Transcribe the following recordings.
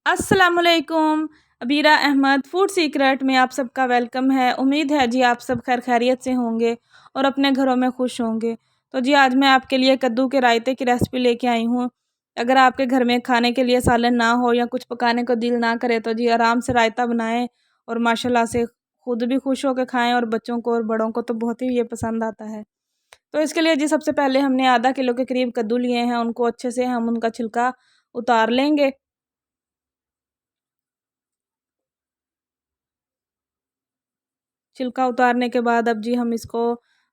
अस्सलामुअलैकुम। Abira Ahmad food secret में आप सबका वेलकम है। उम्मीद है जी आप सब खैर खैरियत से होंगे और अपने घरों में खुश होंगे। तो जी आज मैं आपके लिए कद्दू के रायते की रेसिपी लेके आई हूँ। अगर आपके घर में खाने के लिए सालन ना हो या कुछ पकाने को दिल ना करे तो जी आराम से रायता बनाएं और माशाल्लाह से खुद भी खुश होकर खाएं और बच्चों को और बड़ों को तो बहुत ही ये पसंद आता है। तो इसके लिए जी सबसे पहले हमने आधा किलो के करीब कद्दू लिए हैं। उनको अच्छे से हम उनका छिलका उतार लेंगे। छिलका उतारने के बाद अब जी हम इसको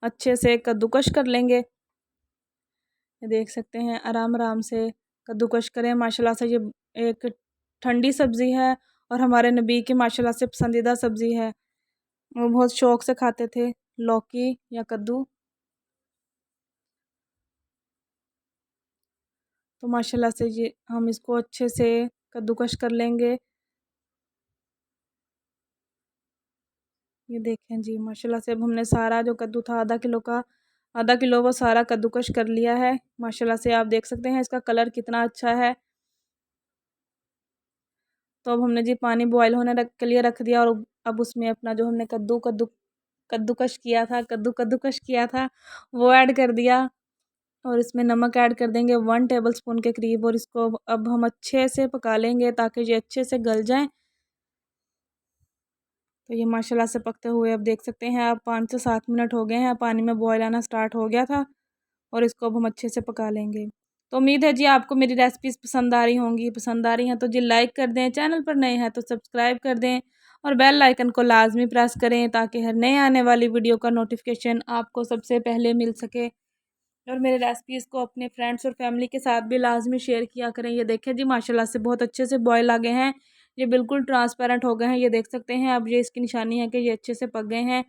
अच्छे से कद्दूकश कर लेंगे। ये देख सकते हैं आराम आराम से कद्दूकश करें। माशाल्लाह से ये एक ठंडी सब्ज़ी है और हमारे नबी की माशाल्लाह से पसंदीदा सब्ज़ी है। वो बहुत शौक़ से खाते थे लौकी या कद्दू। तो माशाल्लाह से ये हम इसको अच्छे से कद्दूकश कर लेंगे। ये देखें जी माशाल्लाह से अब हमने सारा जो कद्दू था आधा किलो वो सारा कद्दूकश कर लिया है। माशाल्लाह से आप देख सकते हैं इसका कलर कितना अच्छा है। तो अब हमने जी पानी बॉयल होने के लिए रख दिया और अब उसमें अपना जो हमने कद्दूकश किया था वो ऐड कर दिया और इसमें नमक ऐड कर देंगे 1 टेबलस्पून के करीब और इसको अब हम अच्छे से पका लेंगे ताकि ये अच्छे से गल जाएं। तो ये माशाल्लाह से पकते हुए अब देख सकते हैं आप 5 से 7 मिनट हो गए हैं। पानी में बॉयल आना स्टार्ट हो गया था और इसको अब हम अच्छे से पका लेंगे। तो उम्मीद है जी आपको मेरी रेसिपीज़ पसंद आ रही होंगी। पसंद आ रही हैं तो जी लाइक कर दें, चैनल पर नए हैं तो सब्सक्राइब कर दें और बेल आइकन को लाजमी प्रेस करें ताकि हर नए आने वाली वीडियो का नोटिफिकेशन आपको सबसे पहले मिल सके। और मेरे रेसिपीज़ को अपने फ्रेंड्स और फैमिली के साथ भी लाजमी शेयर किया करें। ये देखें जी माशाल्लाह से बहुत अच्छे से बॉयल आ गए हैं। ये बिल्कुल ट्रांसपेरेंट हो गए हैं। ये देख सकते हैं अब ये इसकी निशानी है कि ये अच्छे से पक गए हैं।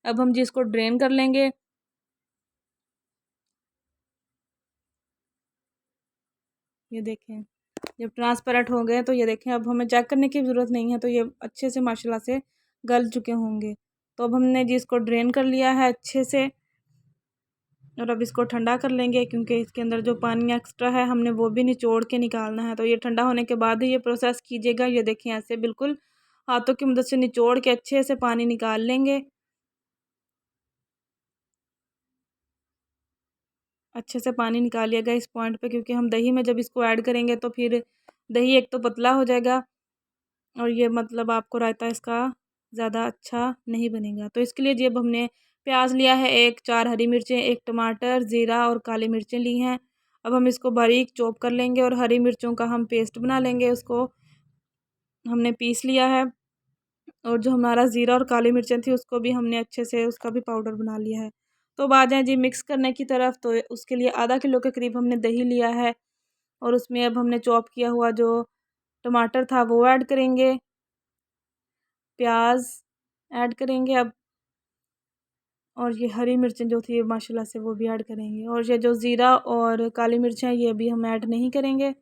अब हम जी इसको ड्रेन कर लेंगे। ये देखें जब ट्रांसपेरेंट हो गए तो ये देखें अब हमें चेक करने की ज़रूरत नहीं है। तो ये अच्छे से माशाल्लाह से गल चुके होंगे। तो अब हमने जी इसको ड्रेन कर लिया है अच्छे से और अब इसको ठंडा कर लेंगे क्योंकि इसके अंदर जो पानी एक्स्ट्रा है हमने वो भी निचोड़ के निकालना है। तो ये ठंडा होने के बाद ही ये प्रोसेस कीजिएगा। ये देखें ऐसे बिल्कुल हाथों की मदद से निचोड़ के अच्छे से पानी निकाल लेंगे। अच्छे से पानी निकालिएगा इस पॉइंट पे क्योंकि हम दही में जब इसको ऐड करेंगे तो फिर दही एक तो पतला हो जाएगा और ये मतलब आपको रायता इसका ज़्यादा अच्छा नहीं बनेगा। तो इसके लिए जी अब हमने प्याज लिया है 4 हरी मिर्चें, 1 टमाटर, ज़ीरा और काली मिर्चें ली हैं। अब हम इसको बारीक चॉप कर लेंगे और हरी मिर्चों का हम पेस्ट बना लेंगे। उसको हमने पीस लिया है और जो हमारा ज़ीरा और काली मिर्चें थी उसको भी हमने अच्छे से उसका भी पाउडर बना लिया है। तो अब आ जाएँ जी मिक्स करने की तरफ। तो उसके लिए आधा किलो के करीब हमने दही लिया है और उसमें अब हमने चॉप किया हुआ जो टमाटर था वो ऐड करेंगे, प्याज ऐड करेंगे अब और ये हरी मिर्चें जो थी माशाल्लाह से वो भी ऐड करेंगे और ये जो ज़ीरा और काली मिर्च हैं ये भी हम ऐड नहीं करेंगे।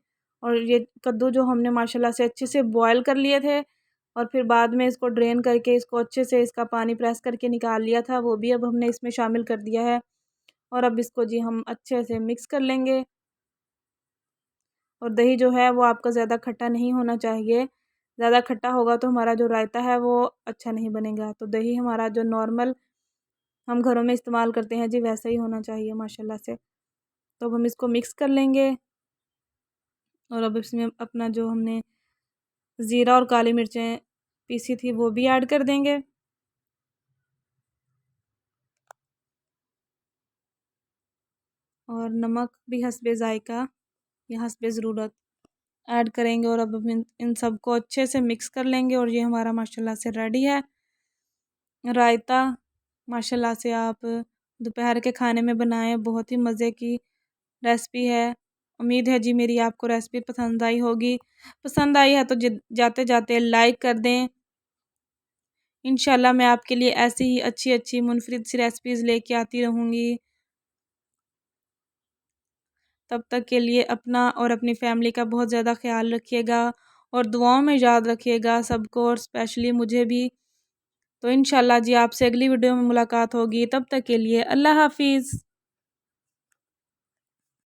और ये कद्दू जो हमने माशाल्लाह से अच्छे से बॉयल कर लिए थे और फिर बाद में इसको ड्रेन करके इसको अच्छे से इसका पानी प्रेस करके निकाल लिया था वो भी अब हमने इसमें शामिल कर दिया है। और अब इसको जी हम अच्छे से मिक्स कर लेंगे। और दही जो है वो आपका ज़्यादा खट्टा नहीं होना चाहिए। ज़्यादा खट्टा होगा तो हमारा जो रायता है वो अच्छा नहीं बनेगा। तो दही हमारा जो नॉर्मल हम घरों में इस्तेमाल करते हैं जी वैसा ही होना चाहिए माशाल्लाह से। तो अब हम इसको मिक्स कर लेंगे और अब इसमें अपना जो हमने ज़ीरा और काली मिर्चें पीसी थी वो भी ऐड कर देंगे और नमक भी हस्बे ज़ायक़ा या हस्बे ज़रूरत ऐड करेंगे। और अब हम इन सबको अच्छे से मिक्स कर लेंगे और ये हमारा माशाल्लाह से रेडी है रायता। माशाल्लाह से आप दोपहर के खाने में बनाएं, बहुत ही मज़े की रेसिपी है। उम्मीद है जी मेरी आपको रेसिपी पसंद आई होगी। पसंद आई है तो जाते जाते लाइक कर दें। इंशाल्लाह मैं आपके लिए ऐसी ही अच्छी अच्छी मुनफरिद सी रेसिपीज़ लेके आती रहूँगी। तब तक के लिए अपना और अपनी फैमिली का बहुत ज़्यादा ख्याल रखिएगा और दुआओं में याद रखिएगा सबको और स्पेशली मुझे भी। तो इंशाल्लाह जी आपसे अगली वीडियो में मुलाकात होगी। तब तक के लिए अल्लाह हाफ़िज़।